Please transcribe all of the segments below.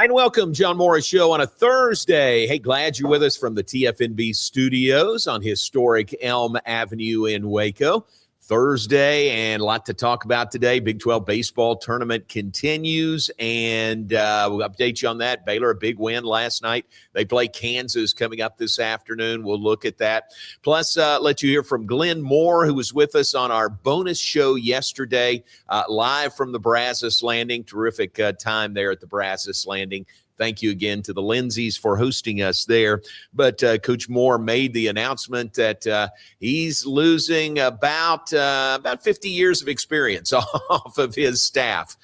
And welcome, John Morris Show on a Thursday. Hey, glad you're with us from the TFNB studios on historic Elm Avenue in Waco. Thursday, and a lot to talk about today. Big 12 baseball tournament continues, and we'll update you on that. Baylor, a big win last night. They play Kansas coming up this afternoon. We'll look at that. Plus, let you hear from Glenn Moore, who was with us on our bonus show yesterday, live from the Brazos Landing. Terrific time there at the Brazos Landing. Thank you again to the Lindsays for hosting us there. But Coach Moore made the announcement that he's losing about 50 years of experience off of his staff,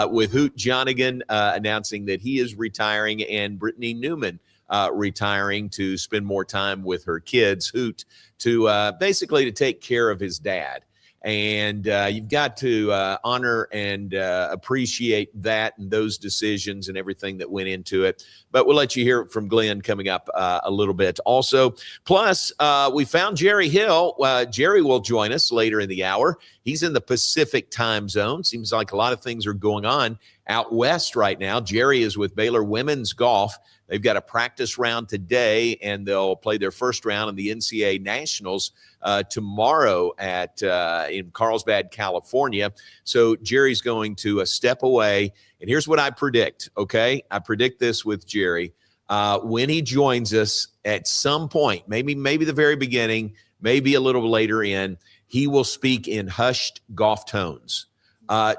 with Hoot Jonigan announcing that he is retiring and Brittany Newman retiring to spend more time with her kids. Hoot to basically to take care of his dad. And you've got to honor and appreciate that and those decisions and everything that went into it. But we'll let you hear from Glenn coming up a little bit also. Plus, we found Jerry Hill. Jerry will join us later in the hour. He's in the Pacific time zone. Seems like a lot of things are going on out west right now. Jerry is with Baylor Women's Golf. They've got a practice round today, and they'll play their first round in the NCAA Nationals tomorrow in Carlsbad, California. So Jerry's going to step away. And here's what I predict, okay? I predict this with Jerry. When he joins us at some point, maybe the very beginning, maybe a little later in, he will speak in hushed golf tones.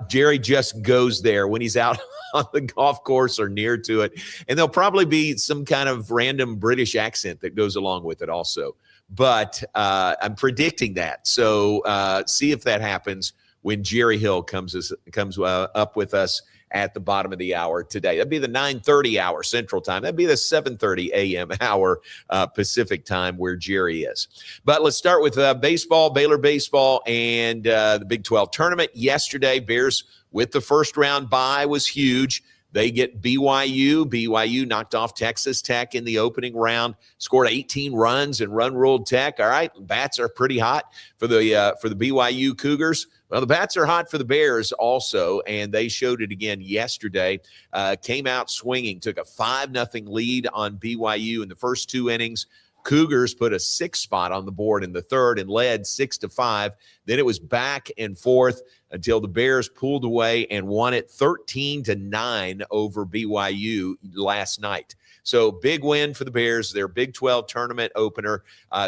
Jerry just goes there when he's out on the golf course or near to it. And there'll probably be some kind of random British accent that goes along with it also. But I'm predicting that. So see if that happens when Jerry Hill comes up with us at the bottom of the hour today. That'd be the 9:30 hour Central Time. That'd be the 7:30 a.m. hour Pacific Time where Jerry is. But let's start with baseball, Baylor Baseball, and the Big 12 tournament. Yesterday, Bears with the first round bye was huge. They get BYU. BYU knocked off Texas Tech in the opening round, scored 18 runs and run-ruled Tech. All right, bats are pretty hot for the BYU Cougars. Well, the bats are hot for the Bears also, and they showed it again yesterday. Came out swinging, took a 5-0 lead on BYU in the first two innings. Cougars put a 6 spot on the board in the third and led 6-5. Then it was back and forth until the Bears pulled away and won it 13-9 over BYU last night. So big win for the Bears, their Big 12 tournament opener.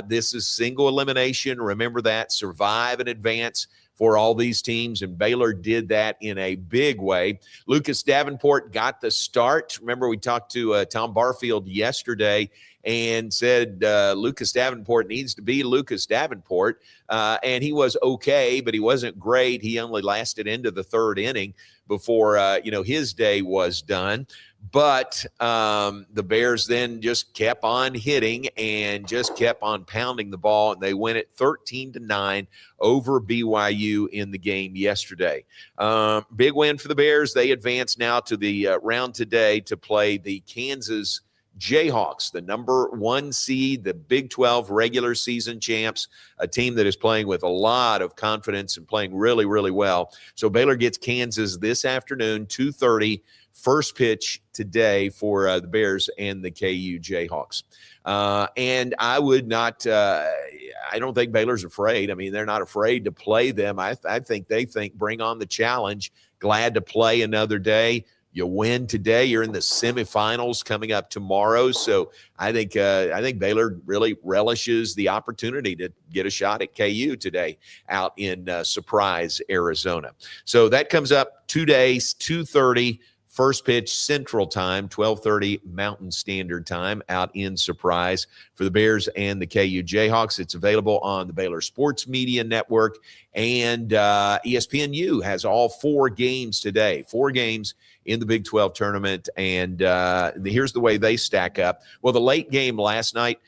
This is single elimination. Remember that. Survive and advance for all these teams, and Baylor did that in a big way. Lucas Davenport got the start. Remember, we talked to Tom Barfield yesterday and said Lucas Davenport needs to be Lucas Davenport, and he was okay, but he wasn't great. He only lasted into the third inning before his day was done. But the Bears then just kept on hitting and just kept on pounding the ball, and they win it 13-9 over BYU in the game yesterday. Big win for the Bears. They advance now to the round today to play the Kansas Jayhawks, the number 1 seed, the Big 12 regular season champs, a team that is playing with a lot of confidence and playing really, really well. So Baylor gets Kansas this afternoon, 2:30. First pitch today for the Bears and the KU Jayhawks. And I would not I don't think Baylor's afraid. I mean, they're not afraid to play them. I think they think bring on the challenge. Glad to play another day. You win today, you're in the semifinals coming up tomorrow. So I think Baylor really relishes the opportunity to get a shot at KU today out in Surprise, Arizona. So that comes up 2 days, 2:30. First pitch Central Time, 12:30 Mountain Standard Time out in Surprise for the Bears and the KU Jayhawks. It's available on the Baylor Sports Media Network, and ESPNU has all 4 games today, 4 games in the Big 12 tournament, and here's the way they stack up. Well, the late game last night,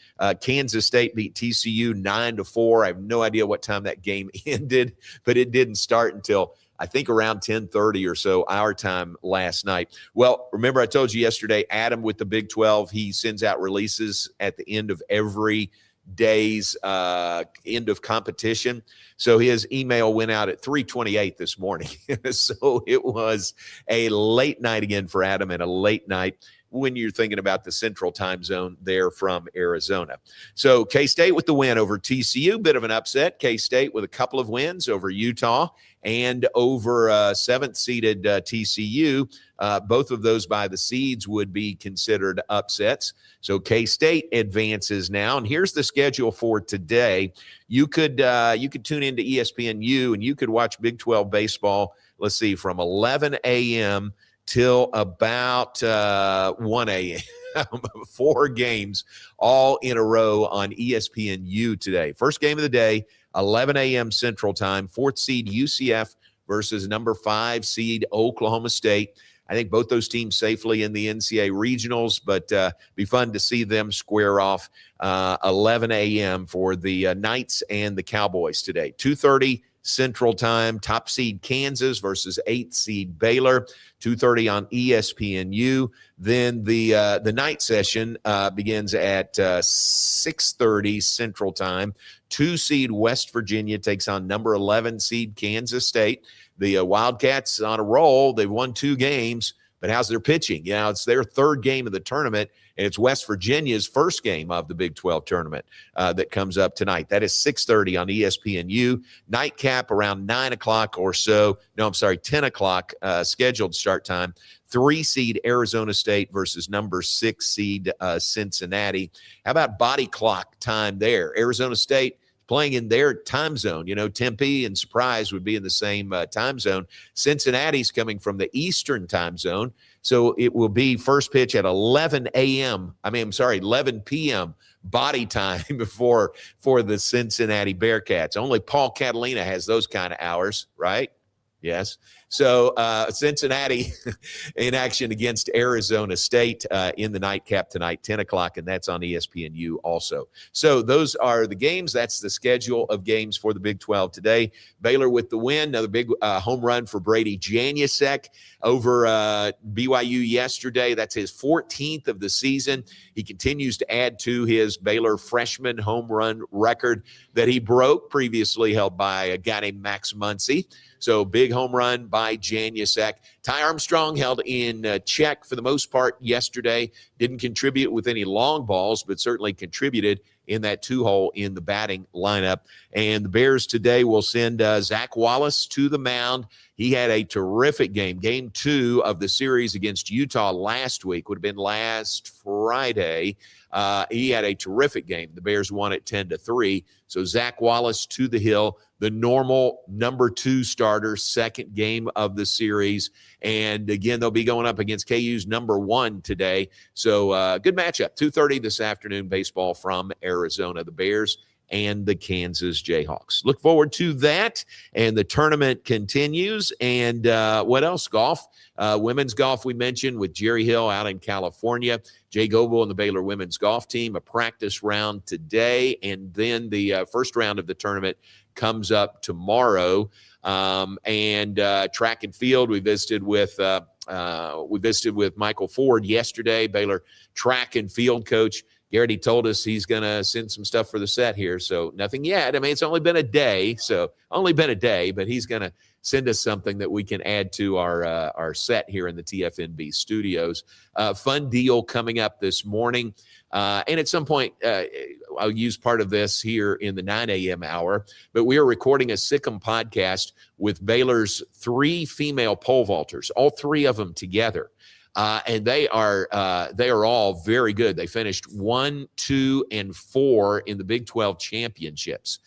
Kansas State beat TCU 9-4. I have no idea what time that game ended, but it didn't start until I think around 10:30 or so our time last night. Well, remember I told you yesterday, Adam with the Big 12, he sends out releases at the end of every day's end of competition. So his email went out at 3:28 this morning. So it was a late night again for Adam, and a late night when you're thinking about the central time zone there from Arizona. So K-State with the win over TCU, bit of an upset. K-State with a couple of wins over Utah and over 7th-seeded TCU. Both of those by the seeds would be considered upsets. So K-State advances now. And here's the schedule for today. You could tune into ESPNU and you could watch Big 12 baseball, let's see, from 11 a.m. till about 1 a.m. 4 games all in a row on ESPNU today. First game of the day, 11 a.m. Central Time, 4th seed UCF versus number 5 seed Oklahoma State. I think both those teams safely in the NCAA regionals, but be fun to see them square off 11 a.m. for the Knights and the Cowboys today. 2:30 Central Time, top seed Kansas versus 8th seed Baylor, 2:30 on ESPNU. Then the night session begins at 6:30 Central Time. 2 seed West Virginia takes on number 11 seed Kansas State. The Wildcats on a roll. They've won 2 games, but how's their pitching? You know, it's their 3rd game of the tournament, and it's West Virginia's first game of the Big 12 tournament that comes up tonight. That is 6:30 on ESPNU. Nightcap around 9 o'clock or so. No, I'm sorry, 10 o'clock scheduled start time. 3 seed Arizona State versus number 6 seed Cincinnati. How about body clock time there? Arizona State playing in their time zone. You know, Tempe and Surprise would be in the same time zone. Cincinnati's coming from the Eastern time zone. So it will be first pitch at 11 p.m. body time for the Cincinnati Bearcats. Only Paul Catalina has those kind of hours, right? Yes. So Cincinnati in action against Arizona State in the nightcap tonight, 10 o'clock, and that's on ESPNU also. So those are the games. That's the schedule of games for the Big 12 today. Baylor with the win, another big home run for Brady Janusek over BYU yesterday. That's his 14th of the season. He continues to add to his Baylor freshman home run record that he broke, previously held by a guy named Max Muncy. So big home run by Janusek. Ty Armstrong held in check for the most part yesterday. Didn't contribute with any long balls, but certainly contributed in that 2-hole in the batting lineup. And the Bears today will send Zach Wallace to the mound. He had a terrific game. Game 2 of the series against Utah last week, would have been last Friday. He had a terrific game. The Bears won it 10-3. So Zach Wallace to the hill, the normal number 2 starter, second game of the series. And again, they'll be going up against KU's number 1 today. So good matchup. 2:30 this afternoon, baseball from Arizona, the Bears and the Kansas Jayhawks. Look forward to that. And the tournament continues. And what else? Golf. Women's golf we mentioned with Jerry Hill out in California. Jay Goebel and the Baylor women's golf team, a practice round today. And then the first round of the tournament comes up tomorrow. And track and field, we visited with Michael Ford yesterday, Baylor track and field coach. Garrity told us he's going to send some stuff for the set here. So nothing yet. I mean, it's only been a day, but he's going to send us something that we can add to our set here in the TFNB studios. Fun deal coming up this morning. And at some point, I'll use part of this here in the 9 a.m. hour, but we are recording a Sikkim podcast with Baylor's 3 female pole vaulters, all 3 of them together. And they are all very good. They finished 1, 2, and 4 in the Big 12 championships.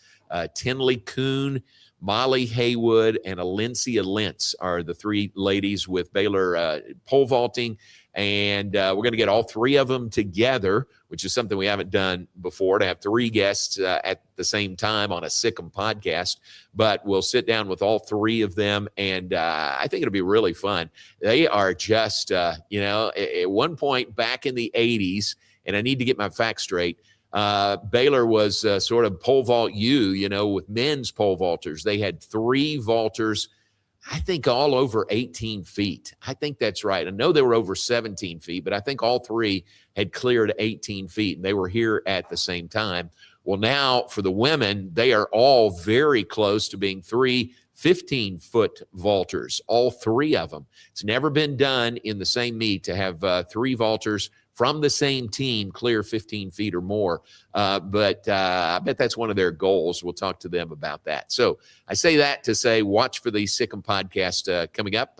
Tinley Kuhn, Molly Haywood, and Alencia Lentz are the 3 ladies with Baylor pole vaulting. And we're going to get all 3 of them together, which is something we haven't done before, to have 3 guests at the same time on a Sikkim podcast. But we'll sit down with all 3 of them, and I think it'll be really fun. They are just, at one point back in the 80s, and I need to get my facts straight, Baylor was sort of pole vault with men's pole vaulters. They had 3 vaulters, I think all over 18 feet. I think that's right. I know they were over 17 feet, but I think all 3 had cleared 18 feet, and they were here at the same time. Well, now for the women, they are all very close to being 3 15-foot vaulters, all 3 of them. It's never been done in the same meet to have 3 vaulters from the same team clear 15 feet or more. But I bet that's one of their goals. We'll talk to them about that. So I say that to say, watch for the Sikkim podcast coming up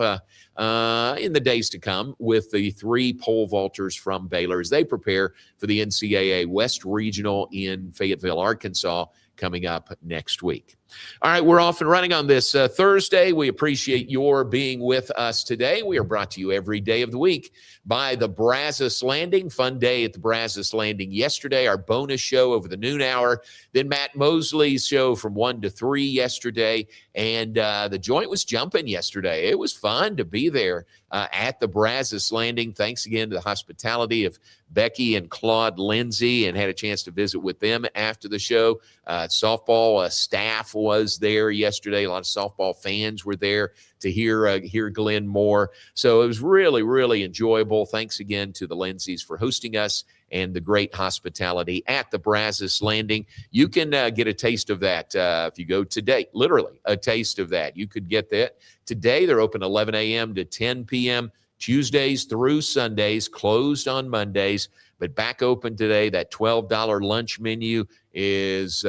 in the days to come with the 3 pole vaulters from Baylor as they prepare for the NCAA West Regional in Fayetteville, Arkansas, coming up next week. All right, we're off and running on this Thursday. We appreciate your being with us today. We are brought to you every day of the week by the Brazos Landing. Fun day at the Brazos Landing yesterday, our bonus show over the noon hour. Then Matt Mosley's show from 1 to 3 yesterday. And the joint was jumping yesterday. It was fun to be there at the Brazos Landing. Thanks again to the hospitality of Becky and Claude Lindsay, and had a chance to visit with them after the show. Softball staff was there yesterday. A lot of softball fans were there to hear Glenn Moore. So it was really, really enjoyable. Thanks again to the Lindsays for hosting us and the great hospitality at the Brazos Landing. You can get a taste of that if you go today, literally a taste of that. You could get that. Today they're open 11 a.m. to 10 p.m., Tuesdays through Sundays, closed on Mondays, but back open today. That $12 lunch menu is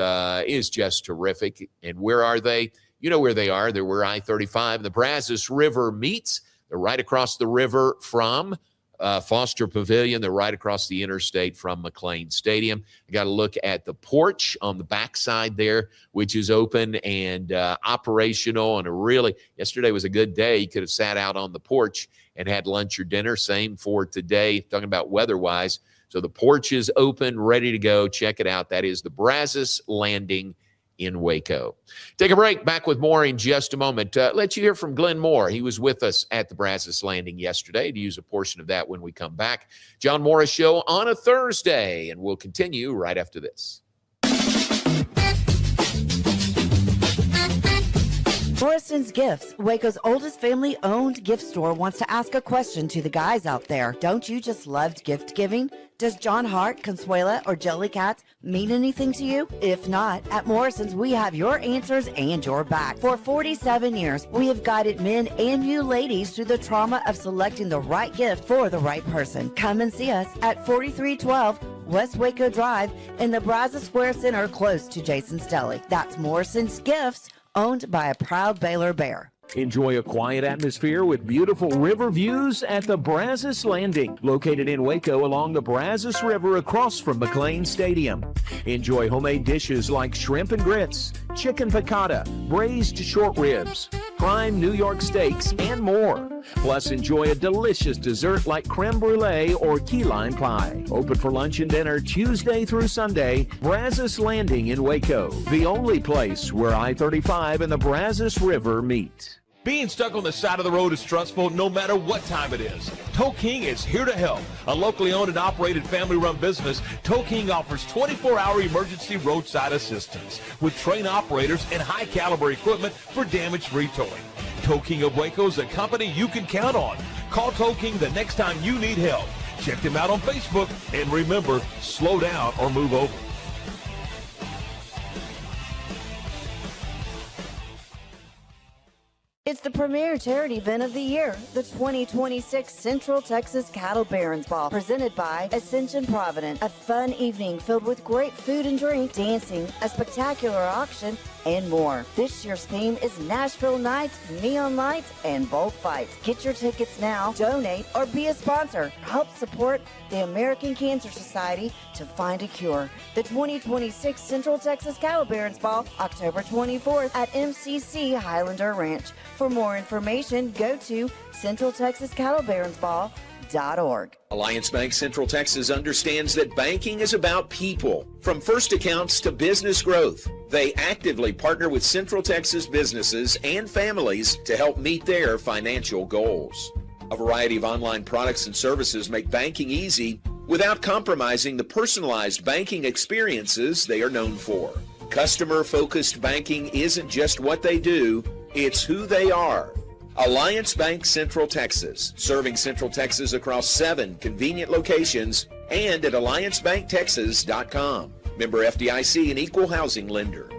just terrific. And where are they? You know where they are. They're where I-35 and the Brazos River meets. They're right across the river from Foster Pavilion. They're right across the interstate from McLean Stadium. I got to look at the porch on the backside there, which is open and operational. And yesterday was a good day. You could have sat out on the porch and had lunch or dinner. Same for today, talking about weather-wise. So the porch is open, ready to go. Check it out. That is the Brazos Landing in Waco. Take a break. Back with more in just a moment. Let you hear from Glenn Moore. He was with us at the Brazos Landing yesterday. To use a portion of that when we come back. John Morris Show on a Thursday, and we'll continue right after this. Morrison's Gifts, Waco's oldest family-owned gift store, wants to ask a question to the guys out there. Don't you just love gift giving? Does John Hart, Consuela, or Jellycat mean anything to you? If not, at Morrison's, we have your answers and your back. For 47 years, we have guided men and you ladies through the trauma of selecting the right gift for the right person. Come and see us at 4312 West Waco Drive in the Brazos Square Center, close to Jason's Deli. That's Morrison's Gifts, owned by a proud Baylor Bear. Enjoy a quiet atmosphere with beautiful river views at the Brazos Landing, located in Waco along the Brazos River across from McLean Stadium. Enjoy homemade dishes like shrimp and grits, chicken piccata, braised short ribs, prime New York steaks, and more. Plus, enjoy a delicious dessert like creme brulee or key lime pie. Open for lunch and dinner Tuesday through Sunday. Brazos Landing in Waco, the only place where I-35 and the Brazos River meet. Being stuck on the side of the road is stressful no matter what time it is. Tow King is here to help. A locally owned and operated family-run business, Tow King offers 24-hour emergency roadside assistance with trained operators and high-caliber equipment for damage-free towing. Tow King of Waco is a company you can count on. Call Tow King the next time you need help. Check them out on Facebook, and remember, slow down or move over. It's the premier charity event of the year, the 2026 Central Texas Cattle Barons Ball, presented by Ascension Providence. A fun evening filled with great food and drink, dancing, a spectacular auction, and more. This year's theme is Nashville Nights, Neon Lights, and Bullfights. Get your tickets now, donate, or be a sponsor. Help support the American Cancer Society to find a cure. The 2026 Central Texas Cattle Barons Ball, October 24th at MCC Highlander Ranch. For more information, go to CentralTexasCattleBaronsBall.org. Alliance Bank Central Texas understands that banking is about people. From first accounts to business growth, they actively partner with Central Texas businesses and families to help meet their financial goals. A variety of online products and services make banking easy without compromising the personalized banking experiences they are known for. Customer-focused banking isn't just what they do, it's who they are. Alliance Bank Central Texas, serving Central Texas across 7 convenient locations and at alliancebanktexas.com. Member FDIC, an equal housing lender.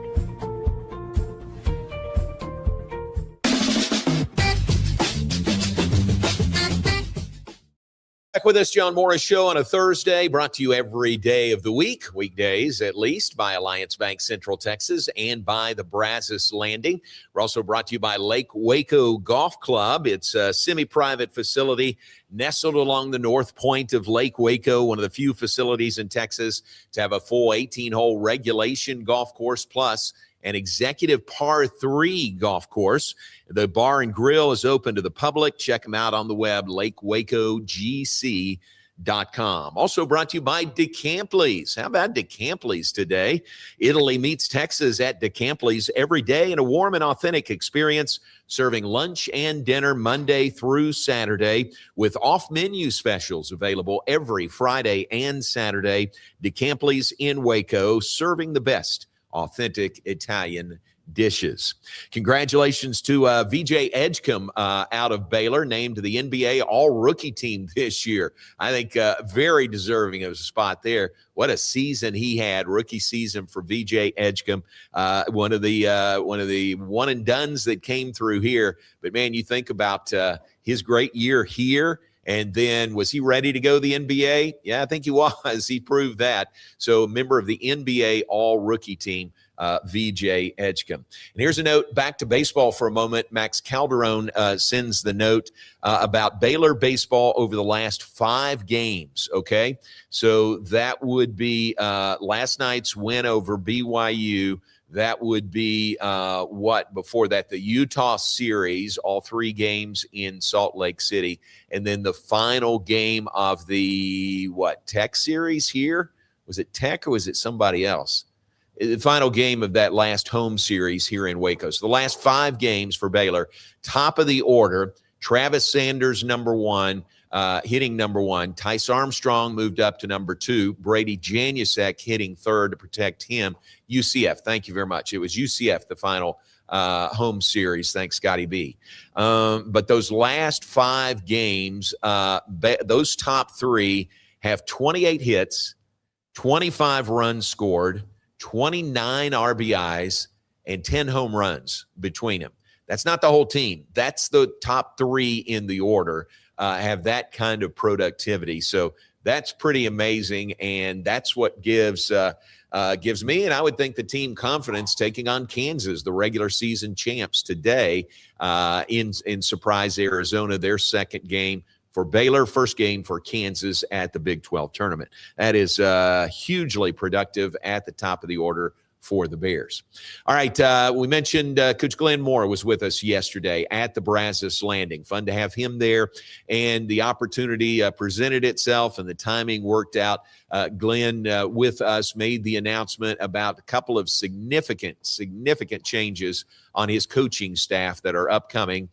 Back with us, John Morris Show on a Thursday, brought to you every day of the week, weekdays at least, by Alliance Bank Central Texas and by the Brazos Landing. We're also brought to you by Lake Waco Golf Club. It's a semi-private facility nestled along the north point of Lake Waco, one of the few facilities in Texas to have a full 18-hole regulation golf course plus an executive par 3 golf course. The bar and grill is open to the public. Check them out on the web, lakewacogc.com. Also brought to you by DeCampley's. How about DeCampley's today? Italy meets Texas at DeCampley's every day in a warm and authentic experience, serving lunch and dinner Monday through Saturday with off-menu specials available every Friday and Saturday. DeCampley's in Waco, serving the best authentic Italian dishes. Congratulations to VJ Edgecombe out of Baylor, named to the NBA All-Rookie team this year. I think very deserving of a spot there. What a season he had, rookie season for VJ Edgecombe. One of the one and dones that came through here. But man, you think about his great year here. And then was he ready to go to the NBA? Yeah, I think he was. He proved that. So a member of the NBA All-Rookie team, VJ Edgecombe. And here's a note back to baseball for a moment. Max Calderon sends the note about Baylor baseball over the last 5 games, okay? So that would be last night's win over BYU. That would be before that, the Utah series, all 3 games in Salt Lake City. And then the final game of the, Tech series here? Was it Tech or was it somebody else? The final game of that last home series here in Waco. So the last 5 games for Baylor, top of the order, Travis Sanders, number 1, hitting number 1. Tice Armstrong moved up to number 2. Brady Janusek hitting 3rd to protect him. UCF, thank you very much. It was UCF, the final home series. Thanks, Scotty B. But those last 5 games, those top 3 have 28 hits, 25 runs scored, 29 RBIs, and 10 home runs between them. That's not the whole team. That's the top 3 in the order. Have that kind of productivity. So that's pretty amazing, and that's what gives me, and I would think the team, confidence taking on Kansas, the regular season champs today in Surprise, Arizona, their second game for Baylor, first game for Kansas at the Big 12 tournament. That is hugely productive at the top of the order for the Bears. All right, we mentioned Coach Glenn Moore was with us yesterday at the Brazos Landing. Fun to have him there, and the opportunity presented itself, and the timing worked out. Glenn, with us, made the announcement about a couple of significant changes on his coaching staff that are upcoming.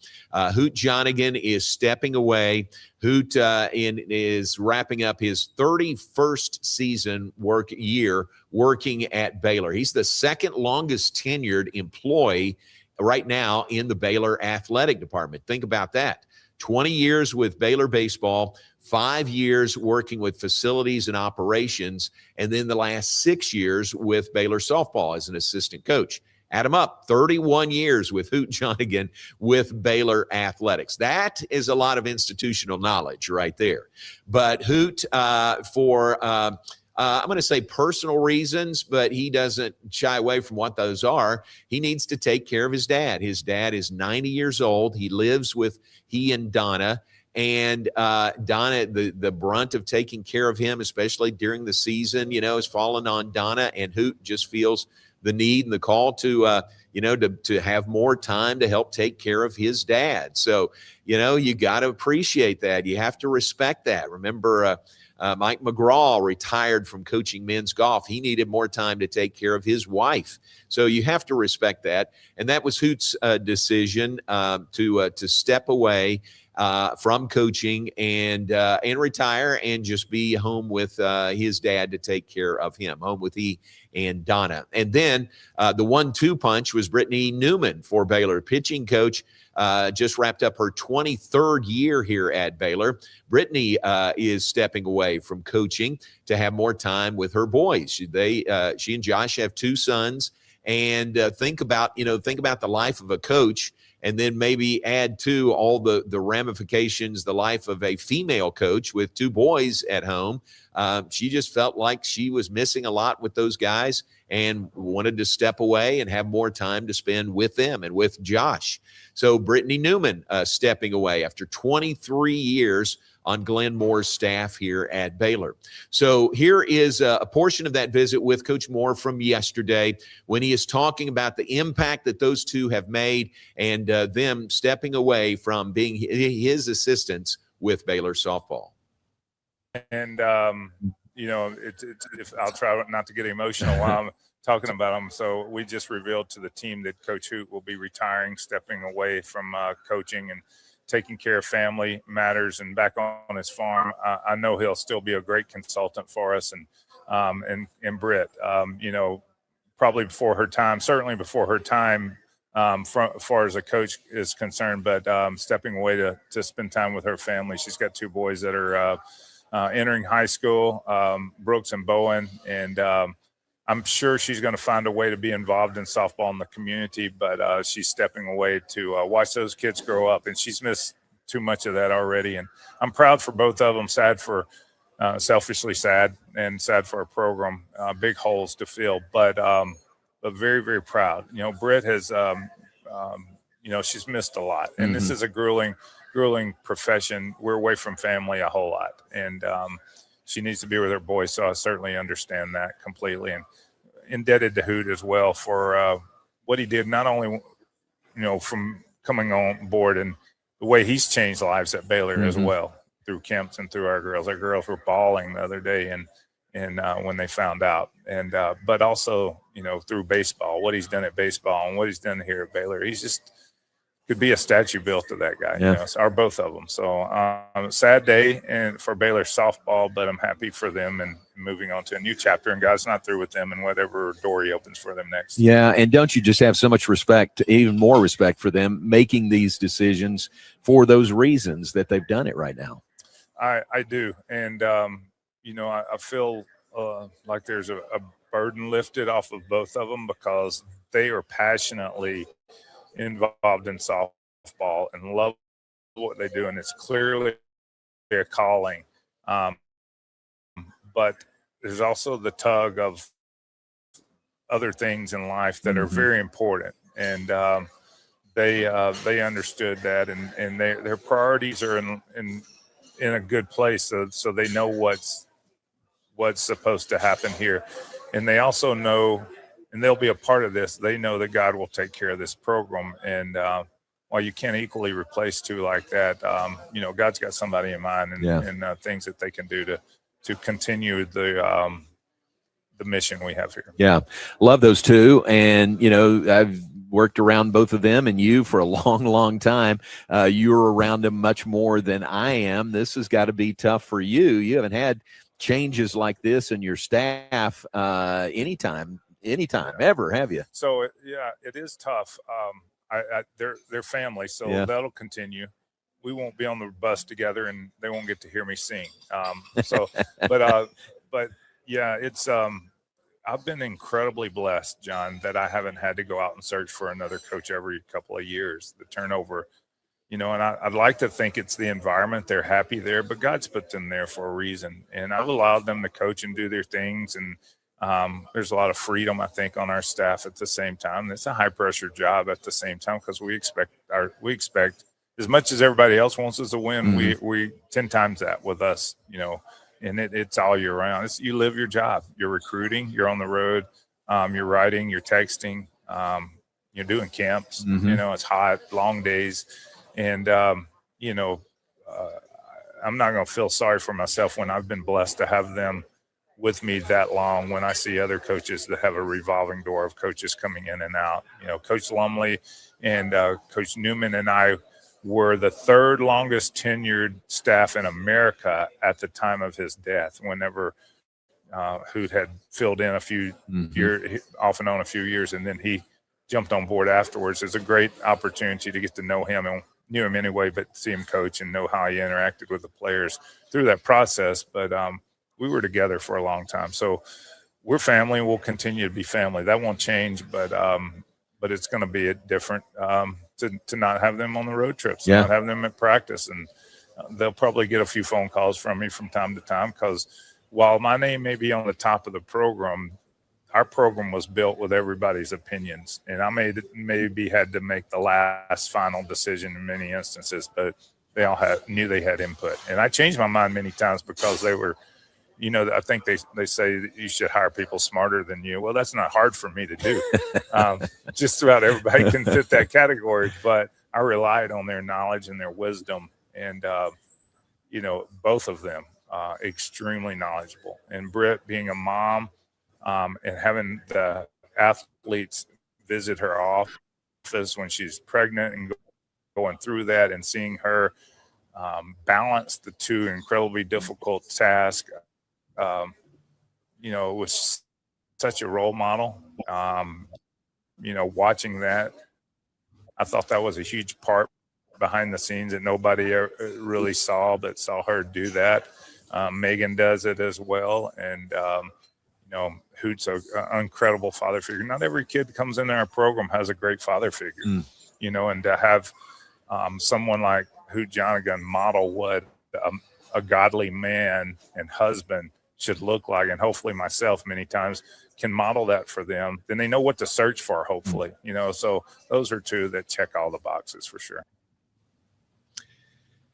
Hoot Jonigan is stepping away. Hoot is wrapping up his 31st season year working at Baylor. He's the second longest tenured employee right now in the Baylor athletic department. Think about that. 20 years with Baylor baseball, 5 years working with facilities and operations, and then the last 6 years with Baylor softball as an assistant coach. Add them up, 31 years with Hoot Jonigan with Baylor athletics. That is a lot of institutional knowledge right there. But Hoot, I'm going to say personal reasons, but he doesn't shy away from what those are. He needs to take care of his dad. His dad is 90 years old. He lives with he and Donna. And Donna, the brunt of taking care of him, especially during the season, has fallen on Donna. And Hoot just feels the need and the call to have more time to help take care of his dad. So, you got to appreciate that. You have to respect that. Remember, Mike McGraw retired from coaching men's golf. He needed more time to take care of his wife. So you have to respect that. And that was Hoot's decision to step away from coaching and retire and just be home with his dad to take care of him, home with he and Donna. And then the 1-2 punch was Brittany Newman for Baylor, pitching coach. Just wrapped up her 23rd year here at Baylor. Brittany is stepping away from coaching to have more time with her boys. She and Josh have 2 sons, and think about the life of a coach, and then maybe add to all the ramifications, the life of a female coach with 2 boys at home. She just felt like she was missing a lot with those guys and wanted to step away and have more time to spend with them and with Josh. So Brittany Newman stepping away after 23 years on Glenn Moore's staff here at Baylor. So here is a portion of that visit with Coach Moore from yesterday when he is talking about the impact that those 2 have made and them stepping away from being his assistants with Baylor softball. And, I'll try not to get emotional while I'm talking about them. So we just revealed to the team that Coach Hoot will be retiring, stepping away from coaching and taking care of family matters and back on his farm. I know he'll still be a great consultant for us. And Britt, probably before her time, certainly before her time, as far as a coach is concerned, but stepping away to spend time with her family. She's got 2 boys that are entering high school, Brooks and Bowen, and I'm sure she's going to find a way to be involved in softball in the community, but she's stepping away to watch those kids grow up, and she's missed too much of that already. And I'm proud for both of them, selfishly sad, and sad for our program, big holes to fill, but very, very proud. Britt has, she's missed a lot, and this is a grueling profession. We're away from family a whole lot, and she needs to be with her boys. So I certainly understand that completely, and indebted to Hoot as well for what he did, not only, from coming on board and the way he's changed lives at Baylor as well through camps and through our girls. Our girls were bawling the other day and when they found out, and but also, through baseball, what he's done at baseball and what he's done here at Baylor. He's just could be a statue built to that guy, or both of them. So sad day and for Baylor softball, but I'm happy for them and moving on to a new chapter, and God's not through with them and whatever door he opens for them next. Yeah, and don't you just have so much respect, even more respect for them making these decisions for those reasons that they've done it right now? I do, and I feel like there's a burden lifted off of both of them because they are passionately involved in softball and love what they do, and it's clearly their calling. But there's also the tug of other things in life that are very important, and they understood that, and their priorities are in a good place, so they know what's supposed to happen here, and they also know, and they'll be a part of this. They know that God will take care of this program, and while you can't equally replace 2 like that, God's got somebody in mind, and things that they can do to continue the mission we have here. Yeah, love those 2, and I've worked around both of them and you for a long, long time. You're around them much more than I am. This has got to be tough for you. You haven't had changes like this in your staff anytime ever, have you? So it is tough. They're family, so that'll continue. We won't be on the bus together, and they won't get to hear me sing. But it's I've been incredibly blessed, John, that I haven't had to go out and search for another coach every couple of years. The turnover, and I'd like to think it's the environment. They're happy there, but God's put them there for a reason, and I've allowed them to coach and do their things. And there's a lot of freedom, I think, on our staff at the same time. It's a high pressure job at the same time because we expect as much as everybody else wants us to win. We 10 times that with us, and it's all year round. You live your job. You're recruiting. You're on the road. You're writing. You're texting. You're doing camps. It's hot, long days, and I'm not going to feel sorry for myself when I've been blessed to have them with me that long. When I see other coaches that have a revolving door of coaches coming in and out, Coach Lumley and Coach Newman and I were the third longest tenured staff in America at the time of his death, whenever Hoot had filled in a few years, off and on a few years, and then he jumped on board afterwards. It's a great opportunity to get to know him, and knew him anyway, but see him coach and know how he interacted with the players through that process. But we were together for a long time. So we're family, and we'll continue to be family. That won't change, but it's going to be different to not have them on the road trips, not have them at practice. And they'll probably get a few phone calls from me from time to time, because while my name may be on the top of the program, our program was built with everybody's opinions, and I maybe had to make the last final decision in many instances, but they all knew they had input. And I changed my mind many times because they were, I think they say that you should hire people smarter than you. Well, that's not hard for me to do. Just about everybody can fit that category, but I relied on their knowledge and their wisdom, and both of them extremely knowledgeable. And Britt, being a mom, and having the athletes visit her office when she's pregnant and going through that, and seeing her balance the two incredibly difficult tasks, was such a role model. Watching that, I thought that was a huge part behind the scenes that nobody really saw, but saw her do that. Megan does it as well. And, Hoot's an incredible father figure. Not every kid that comes into our program has a great father figure, and to have someone like Hoot Jonigan model what a godly man and husband should look like, and hopefully myself many times can model that for them, then they know what to search for, hopefully. So those are two that check all the boxes for sure.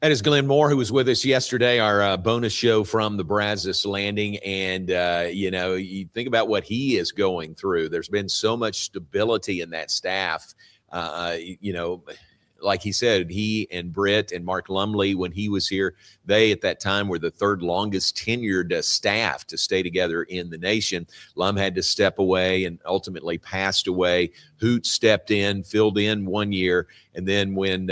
That is Glenn Moore, who was with us yesterday, our bonus show from the Brazos Landing. And, you think about what he is going through. There's been so much stability in that staff. Like he said, he and Britt and Mark Lumley, when he was here, they at that time were the third longest tenured staff to stay together in the nation. Lum had to step away and ultimately passed away. Hoot stepped in, filled in 1 year. And then when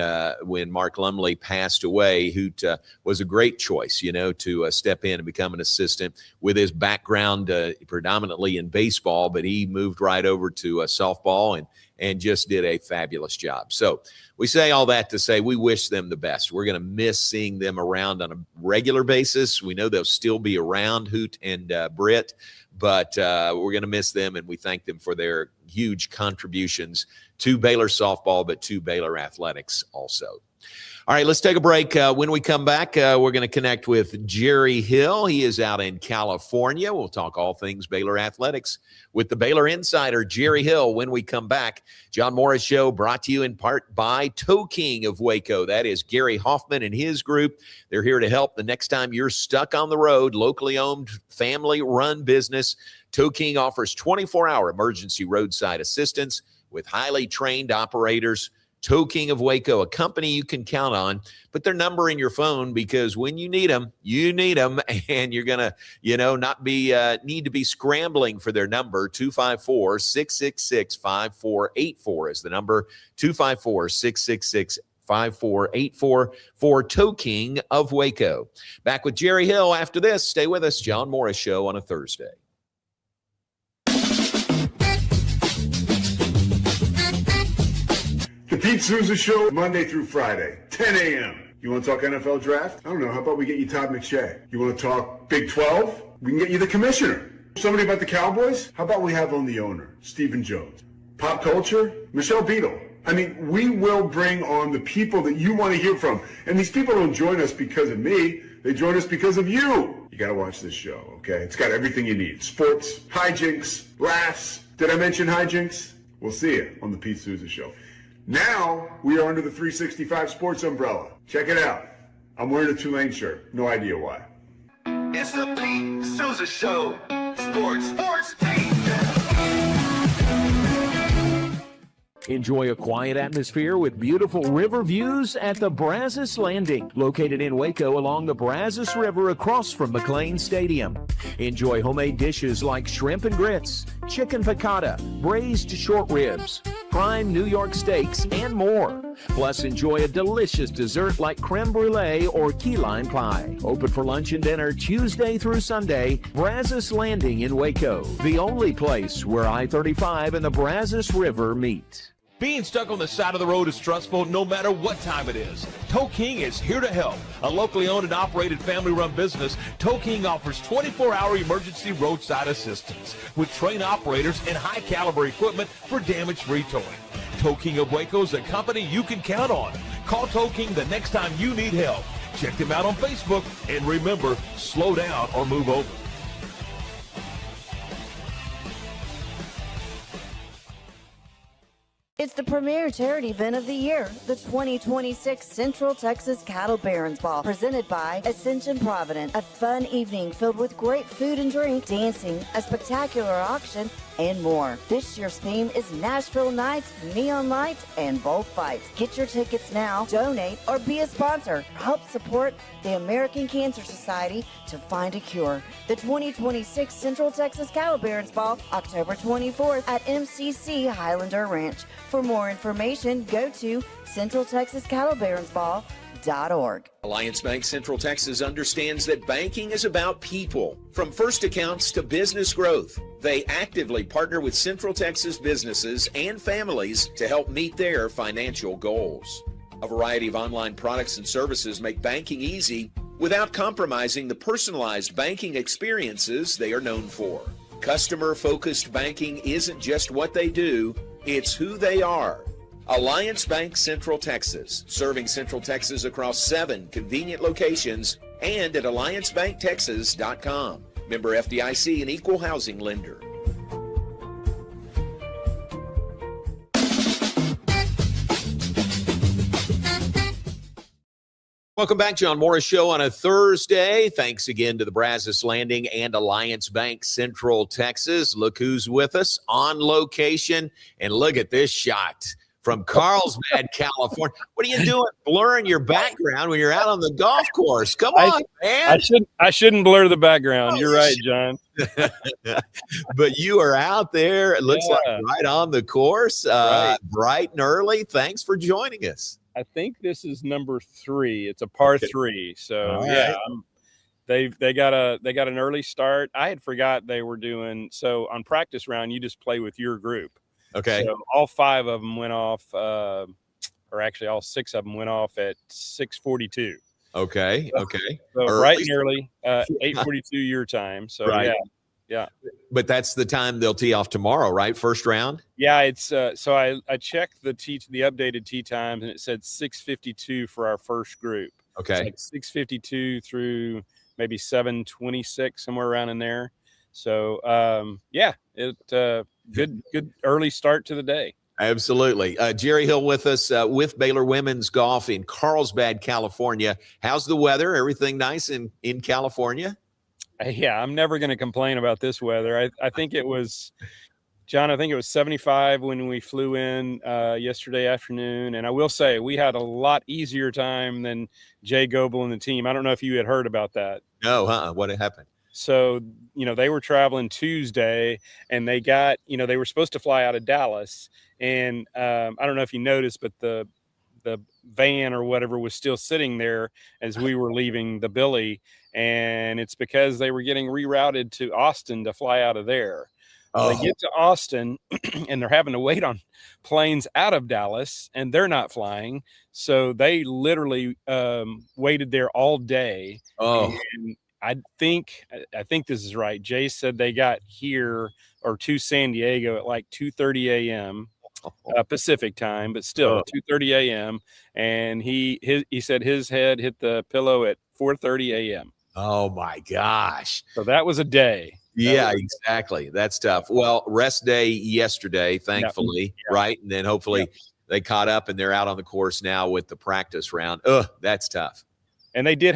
Mark Lumley passed away, Hoot was a great choice, to step in and become an assistant with his background predominantly in baseball, but he moved right over to softball and just did a fabulous job. So we say all that to say we wish them the best. We're going to miss seeing them around on a regular basis. We know they'll still be around, Hoot and Britt, but we're going to miss them, and we thank them for their huge contributions to Baylor softball, but to Baylor athletics also. All right, let's take a break. When we come back, we're going to connect with Jerry Hill. He is out in California. We'll talk all things Baylor athletics with the Baylor Insider Jerry Hill when we come back. John Morris Show brought to you in part by Toe King of Waco. That is Gary Hoffman and his group. They're here to help the next time you're stuck on the road. Locally owned, family-run business. Toe King offers 24-hour emergency roadside assistance with highly trained operators. Toe King of Waco, a company you can count on. Put their number in your phone, because when you need them, and you're going to, not be need to be scrambling for their number. 254-666-5484 is the number. 254-666-5484 for Toe King of Waco. Back with Jerry Hill after this. Stay with us. John Morris Show on a Thursday. The Pete Souza Show, Monday through Friday, 10 a.m. You want to talk NFL draft? I don't know. How about we get you Todd McShay? You want to talk Big 12? We can get you the commissioner. Somebody about the Cowboys? How about we have on the owner, Stephen Jones? Pop culture? Michelle Beadle. I mean, we will bring on the people that you want to hear from. And these people don't join us because of me. They join us because of you. You got to watch this show, okay? It's got everything you need. Sports, hijinks, laughs. Did I mention hijinks? We'll see you on the Pete Souza Show. Now, we are under the 365 Sports umbrella. Check it out. I'm wearing a Tulane shirt. No idea why. It's the Pete Souza Show. Sports team. Enjoy a quiet atmosphere with beautiful river views at the Brazos Landing, located in Waco along the Brazos River across from McLean Stadium. Enjoy homemade dishes like shrimp and grits, chicken piccata, braised short ribs, prime New York steaks, and more. Plus, enjoy a delicious dessert like creme brulee or key lime pie. Open for lunch and dinner Tuesday through Sunday. Brazos Landing in Waco, the only place where I-35 and the Brazos River meet. Being stuck on the side of the road is stressful no matter what time it is. Tow King is here to help. A locally owned and operated family-run business, Tow King offers 24-hour emergency roadside assistance with trained operators and high-caliber equipment for damage-free towing. Tow King of Waco is a company you can count on. Call Tow King the next time you need help. Check them out on Facebook, and remember, slow down or move over. It's the premier charity event of the year, the 2026 Central Texas Cattle Barons Ball, presented by Ascension Provident. A fun evening filled with great food and drink, dancing, a spectacular auction, and more. This year's theme is Nashville Nights, Neon Lights, and Bullfights. Get your tickets now, donate, or be a sponsor. Help support the American Cancer Society to find a cure. The 2026 Central Texas Cattle Barons Ball, October 24th at MCC Highlander Ranch. For more information, go to CentralTexasCattleBaronsBall.org. Alliance Bank Central Texas understands that banking is about people. From first accounts to business growth, they actively partner with Central Texas businesses and families to help meet their financial goals. A variety of online products and services make banking easy without compromising the personalized banking experiences they are known for. Customer-focused banking isn't just what they do, it's who they are. Alliance Bank Central Texas, serving Central Texas across 7 convenient locations and at alliancebanktexas.com. Member FDIC, an equal housing lender. Welcome back, John Morris Show on a Thursday. Thanks again to the Brazos Landing and Alliance Bank Central Texas. Look who's with us on location. And look at this shot from Carlsbad, California. What are you doing blurring your background when you're out on the golf course? Come on, man. I shouldn't blur the background. You're right, John. But you are out there. It looks like right on the course, Right. bright and early. Thanks for joining us. I think this is number 3. It's a par 3. So All yeah, right. they got an early start. I had forgot they were doing so on practice round. You just play with your group. Okay. So all 5 of them went off, or actually all 6 of them went off at 6:42. Okay. So Early. bright and early, 8:42 your time. So Right. yeah. But that's the time they'll tee off tomorrow, right? First round? Yeah, it's so I checked the updated tee times, and it said 6:52 for our first group. Okay. It's like 6:52 through maybe 7:26, somewhere around in there. So good early start to the day. Absolutely. Jerry Hill with us with Baylor Women's Golf in Carlsbad, California. How's the weather? Everything nice in California? Yeah, I'm never going to complain about this weather. I think it was, John, I think it was 75 when we flew in yesterday afternoon. And I will say we had a lot easier time than Jay Goebel and the team. I don't know if you had heard about that. No, what had happened? So, they were traveling Tuesday, and they got, they were supposed to fly out of Dallas. And I don't know if you noticed, but the van or whatever was still sitting there as we were leaving the Billy. And it's because they were getting rerouted to Austin to fly out of there. Oh. They get to Austin and they're having to wait on planes out of Dallas, and they're not flying. So they literally waited there all day. Oh. And I think this is right. Jay said they got here or to San Diego at like 2:30 a.m. Pacific time, but still 2:30 a.m. And he said his head hit the pillow at 4:30 a.m. Oh my gosh. So that was a day. Yeah, exactly. That's tough. Well, rest day yesterday, thankfully, right? And then hopefully they caught up and they're out on the course now with the practice round. That's tough. And they did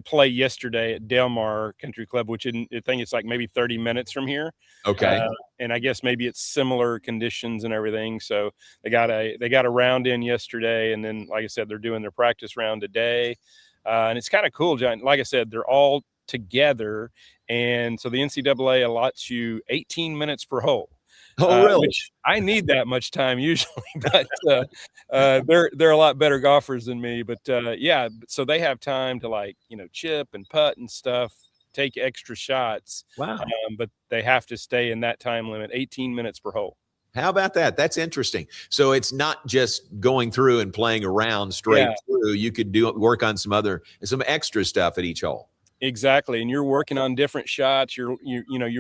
play yesterday at Del Mar Country Club, which I think it's like maybe 30 minutes from here. Okay. And I guess maybe it's similar conditions and everything. So they got a round in yesterday, and then, like I said, they're doing their practice round today. And it's kind of cool, John. Like I said, they're all together. And so the NCAA allots you 18 minutes per hole. Oh, really? Which I need that much time usually, but they're a lot better golfers than me. But yeah, so they have time to, like, chip and putt and stuff, take extra shots. Wow. But they have to stay in that time limit, 18 minutes per hole. How about that? That's interesting. So it's not just going through and playing around straight through. You could work on some extra stuff at each hole. Exactly. And you're working on different shots. You're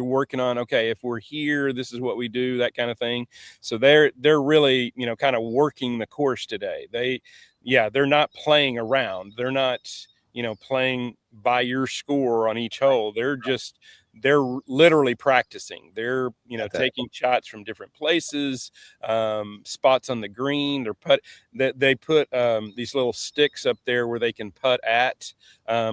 working on, okay, if we're here, this is what we do, that kind of thing. So they're really, kind of working the course today. They're not playing around. They're not, playing by your score on each hole. They're literally practicing. They're, taking shots from different places, spots on the green. They put these little sticks up there where they can putt at.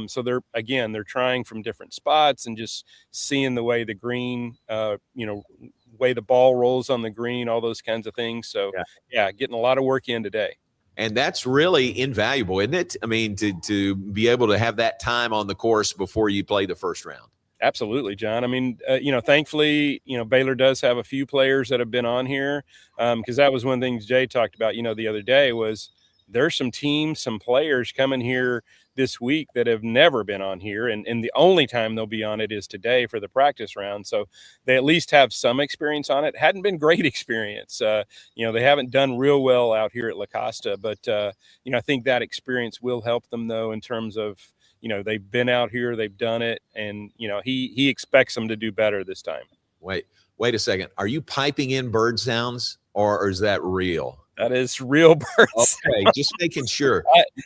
So they're trying from different spots and just seeing the way the green, way the ball rolls on the green, all those kinds of things. So getting a lot of work in today. And that's really invaluable, isn't it? I mean, to be able to have that time on the course before you play the first round. Absolutely, John. I mean, thankfully, Baylor does have a few players that have been on here, because that was one of the things Jay talked about, the other day, was there's some players coming here this week that have never been on here. And the only time they'll be on it is today for the practice round. So they at least have some experience on it. Hadn't been great experience. They haven't done real well out here at La Costa, but, I think that experience will help them, though, in terms of, they've been out here, they've done it, and, he expects them to do better this time. Wait a second. Are you piping in bird sounds, or is that real? That is real birds. Okay, just making sure.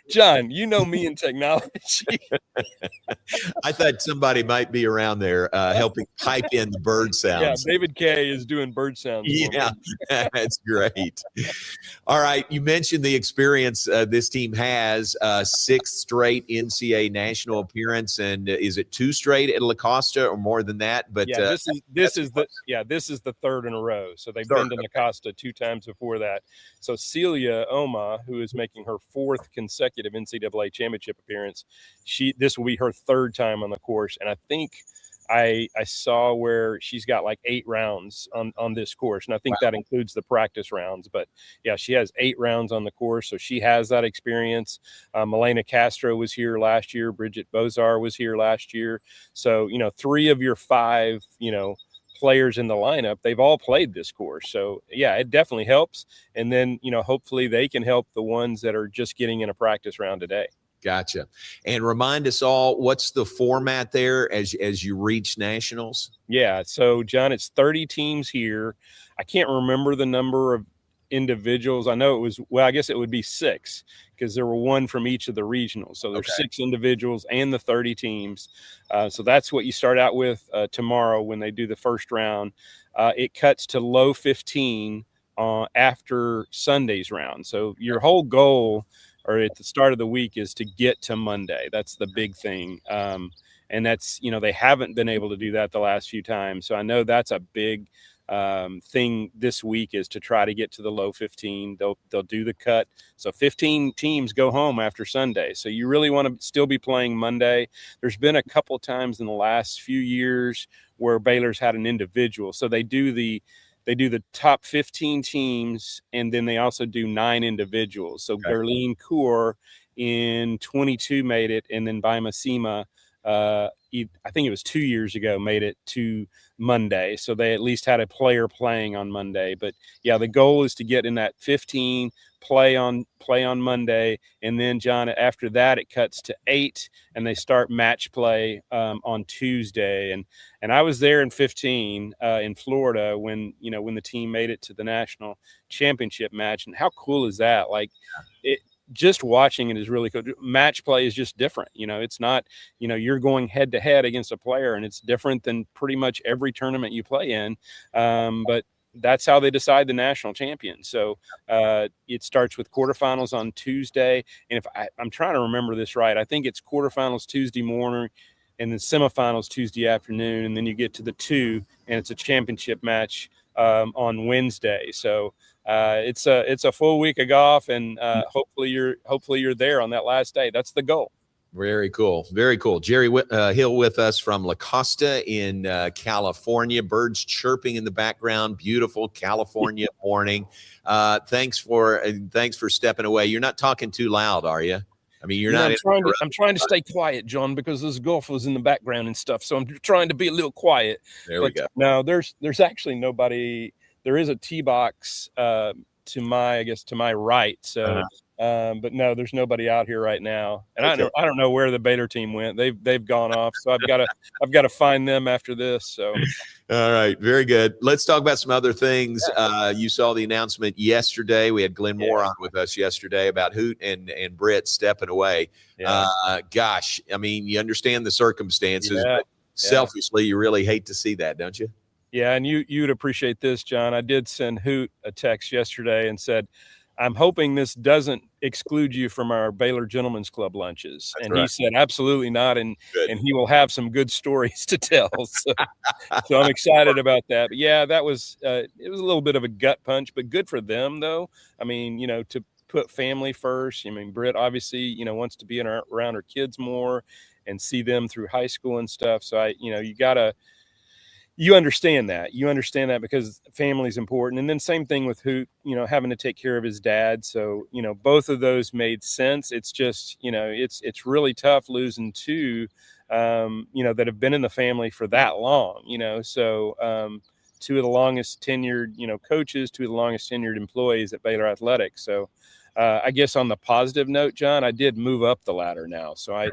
John, me and technology. I thought somebody might be around there helping pipe in the bird sounds. Yeah, David K is doing bird sounds. Yeah, that's great. All right, you mentioned the experience this team has, sixth straight NCAA national appearance, and is it 2 straight at La Costa or more than that? But this is the third in a row. So they've been to La Costa 2 times before that. So Celia Oma, who is making her 4th consecutive NCAA championship appearance, this will be her 3rd time on the course. And I think I saw where she's got like 8 rounds on this course. And I think that includes the practice rounds. But yeah, she has 8 rounds on the course. So she has that experience. Milena Castro was here last year. Bridget Bozar was here last year. So, 3 of your 5, players in the lineup, they've all played this course. So yeah, it definitely helps. And then, hopefully they can help the ones that are just getting in a practice round today. Gotcha. And remind us all, what's the format there as you reach nationals? Yeah. So John, it's 30 teams here. I can't remember the number of individuals. I know I guess it would be 6, because there were 1 from each of the regionals. So there's 6 individuals and the 30 teams. So that's what you start out with tomorrow when they do the first round. It cuts to low 15 after Sunday's round. So your whole goal, or at the start of the week, is to get to Monday. That's the big thing. And that's, they haven't been able to do that the last few times. So I know that's a big thing this week, is to try to get to the low 15. They'll do the cut. So 15 teams go home after Sunday. So you really want to still be playing Monday. There's been a couple times in the last few years where Baylor's had an individual. So they do the top 15 teams, and then they also do 9 individuals. So Gerline Kaur in 22 made it, and then Baima Sima, I think it was 2 years ago, made it to Monday. So they at least had a player playing on Monday. But yeah, the goal is to get in that 15, play on Monday, and then John, after that it cuts to 8, and they start match play on Tuesday. And I was there in 15 in Florida when the team made it to the national championship match. And how cool is that? Like, just watching it is really cool. Match play is just different. It's not, you're going head to head against a player, and it's different than pretty much every tournament you play in. But that's how they decide the national champion. So it starts with quarterfinals on Tuesday. And if I'm trying to remember this right, I think it's quarterfinals Tuesday morning, and then semifinals Tuesday afternoon. And then you get to the 2, and it's a championship match on Wednesday. So it's a full week of golf, and hopefully you're there on that last day. That's the goal. Very cool. Very cool. Jerry Hill with us from La Costa in California. Birds chirping in the background. Beautiful California morning. Thanks for stepping away. You're not talking too loud, are you? I mean, you're not. I'm trying to stay quiet, John, because there's golfers in the background and stuff. So I'm trying to be a little quiet. There we go. No, there's actually nobody. There is a tee box to my right. So. But no, there's nobody out here right now, and I don't know where the Baylor team went. They've gone off, so I've got to find them after this. So, all right, very good. Let's talk about some other things. You saw the announcement yesterday. We had Glenn Moore on with us yesterday about Hoot and Britt stepping away. Gosh, I mean, you understand the circumstances, but selfishly, you really hate to see that, don't you? Yeah, and you'd appreciate this, John. I did send Hoot a text yesterday and said, I'm hoping this doesn't exclude you from our Baylor Gentlemen's Club lunches. That's and right. He said, absolutely not. And he will have some good stories to tell. So I'm excited about that. But yeah, that was, it was a little bit of a gut punch, but good for them though. I mean, to put family first. I mean, Britt obviously, wants to be around her kids more and see them through high school and stuff. So you understand that because family is important. And then same thing with Hoot, having to take care of his dad. So, both of those made sense. It's just, it's really tough losing two, that have been in the family for that long, so, two of the longest tenured, coaches, two of the longest tenured employees at Baylor Athletics. So, I guess on the positive note, John, I did move up the ladder now. So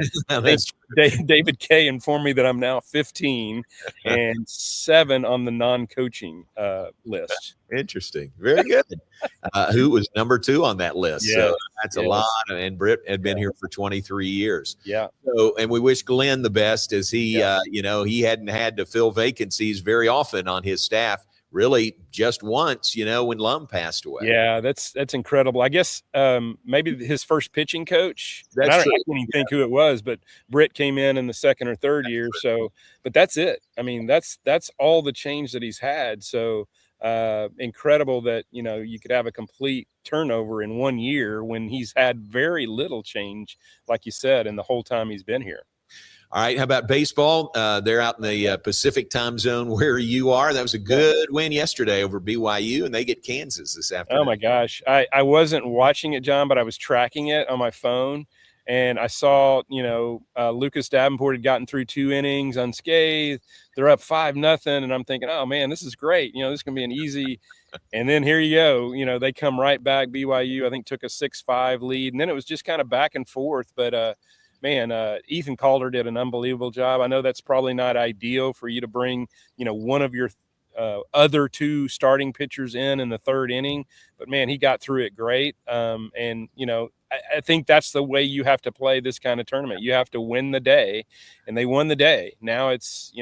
David Kay informed me that I'm now 15 and 7 on the non-coaching list. Interesting. Very good. Who was number 2 on that list? Yeah. So that's a lot. And Britt had been here for 23 years. Yeah. So, and we wish Glenn the best as he, he hadn't had to fill vacancies very often on his staff. Really just once, when Lum passed away. Yeah, that's incredible. I guess maybe his first pitching coach. I can't even think who it was, but Britt came in the second or third year. So, but that's it. I mean, that's all the change that he's had. So incredible that, you could have a complete turnover in 1 year when he's had very little change, like you said, in the whole time he's been here. All right, how about baseball? They're out in the Pacific time zone where you are. That was a good win yesterday over BYU, and they get Kansas this afternoon. Oh, my gosh. I wasn't watching it, John, but I was tracking it on my phone, and I saw, Lucas Davenport had gotten through 2 innings unscathed. They're up 5-0, and I'm thinking, oh, man, this is great. This is going to be an easy – and then here you go. They come right back. BYU, I think, took a 6-5 lead, and then it was just kind of back and forth, but man, Ethan Calder did an unbelievable job. I know that's probably not ideal for you to bring, one of your other 2 starting pitchers in the 3rd inning, but man, he got through it great. And, I think that's the way you have to play this kind of tournament. You have to win the day, and they won the day. Now it's,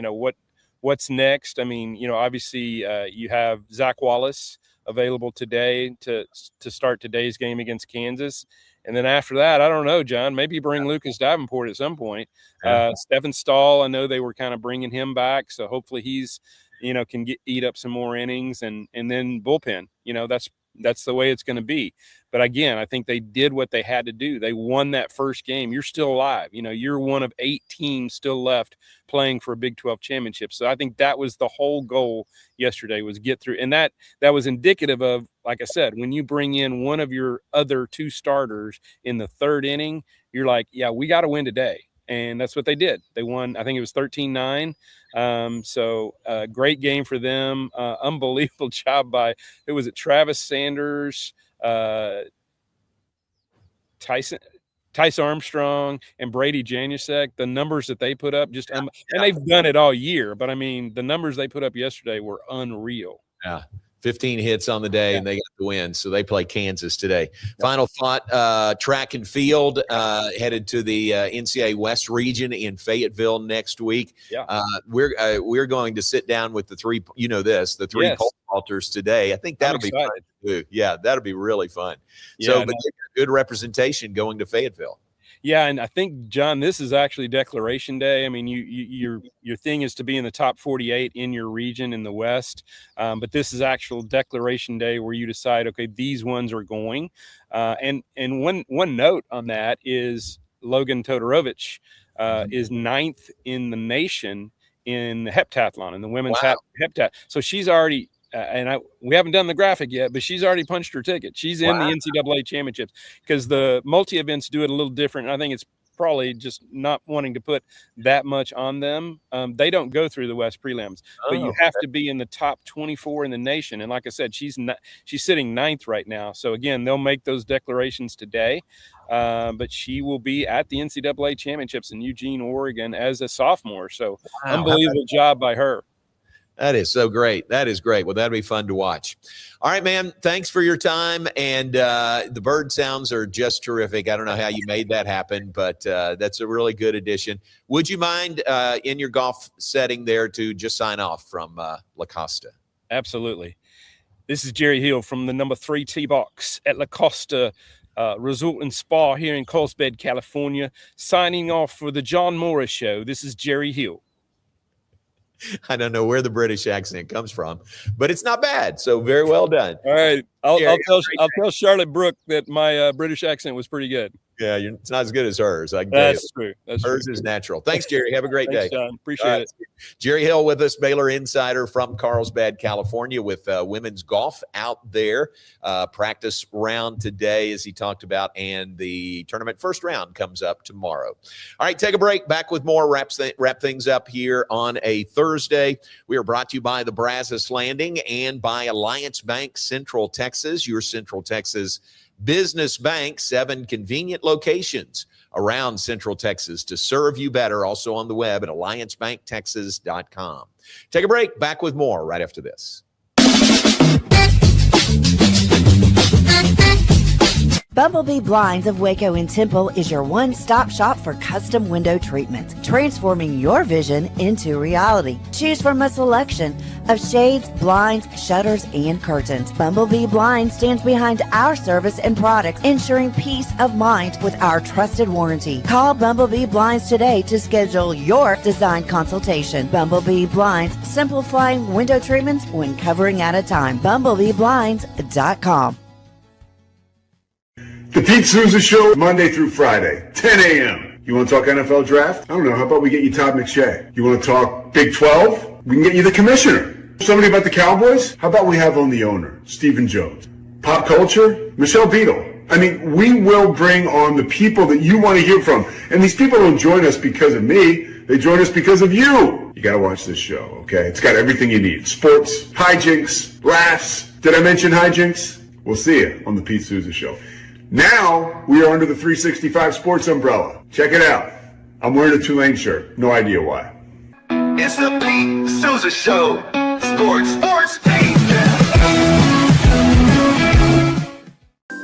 what's next? I mean, obviously you have Zach Wallace available today to start today's game against Kansas. And then after that, I don't know, John, maybe bring Lucas Davenport at some point. Stephen Stahl, I know they were kind of bringing him back. So hopefully he's, can eat up some more innings and then bullpen, that's the way it's going to be. But again, I think they did what they had to do. They won that first game. You're still alive. You're one of 8 teams still left playing for a Big 12 championship. So I think that was the whole goal yesterday, was get through. And that was indicative of, like I said, when you bring in one of your other 2 starters in the 3rd inning, you're like, yeah, we got to win today. And that's what they did. They won, I think it was 13-9. So great game for them. Unbelievable job by, who was it? Travis Sanders, Tice Armstrong, and Brady Janusek. The numbers that they put up, and they've done it all year, but I mean, the numbers they put up yesterday were unreal. Yeah. 15 hits on the day, and they got the win. So they play Kansas today. Final thought, track and field headed to the NCAA West region in Fayetteville next week. We're going to sit down with the 3, the 3 pole vaulters today. I think that'll be fun to do. Yeah, that'll be really fun. But good representation going to Fayetteville. Yeah, and I think, John, this is actually Declaration Day. I mean, your thing is to be in the top 48 in your region in the West, but this is actual Declaration Day where you decide, okay, these ones are going. And one note on that is Logan Todorovich is 9th in the nation in the heptathlon, in the women's heptat. So she's already we haven't done the graphic yet, but she's already punched her ticket. She's in the NCAA championships, because the multi events do it a little different. I think it's probably just not wanting to put that much on them. They don't go through the West prelims, but you have to be in the top 24 in the nation. And like I said, she's sitting 9th right now. So again, they'll make those declarations today, but she will be at the NCAA championships in Eugene, Oregon as a sophomore. So unbelievable job by her. That is so great. That is great. Well, that'd be fun to watch. All right, man. Thanks for your time. And the bird sounds are just terrific. I don't know how you made that happen, but that's a really good addition. Would you mind in your golf setting there to just sign off from La Costa? Absolutely. This is Jerry Hill from the number 3 tee box at La Costa Resort and Spa here in Carlsbad, California, signing off for the John Morris Show. This is Jerry Hill. I don't know where the British accent comes from, but it's not bad. So very well done. All right. I'll tell Charlotte Brooke that my British accent was pretty good. Yeah, it's not as good as hers. I can That's tell you. true. That's hers true. Is natural. Thanks, Jerry. Have a great Thanks, day. John. Appreciate it. Jerry Hill with us, Baylor Insider from Carlsbad, California, with women's golf out there. Practice round today, as he talked about, and the tournament first round comes up tomorrow. All right, take a break. Back with more. Wrap things up here on a Thursday. We are brought to you by the Brazos Landing and by Alliance Bank Central Texas, your Central Texas business bank. 7 convenient locations around Central Texas to serve you better. Also on the web at alliancebanktexas.com. Take a break. Back with more right after this. Bumblebee Blinds of Waco and Temple is your one-stop shop for custom window treatments, transforming your vision into reality. Choose from a selection of shades, blinds, shutters, and curtains. Bumblebee Blinds stands behind our service and products, ensuring peace of mind with our trusted warranty. Call Bumblebee Blinds today to schedule your design consultation. Bumblebee Blinds, simplifying window treatments one covering at a time. BumblebeeBlinds.com. The Pete Souza Show, Monday through Friday, 10 a.m. You want to talk NFL draft? I don't know. How about we get you Todd McShay? You want to talk Big 12? We can get you the commissioner. Somebody about the Cowboys? How about we have on the owner, Stephen Jones? Pop culture? Michelle Beadle. I mean, we will bring on the people that you want to hear from. And these people don't join us because of me. They join us because of you. You got to watch this show, okay? It's got everything you need. Sports, hijinks, laughs. Did I mention hijinks? We'll see you on the Pete Souza Show. Now, we are under the 365 Sports umbrella. Check it out. I'm wearing a Tulane shirt. No idea why. It's the Pete Souza Show. Sports, Pete.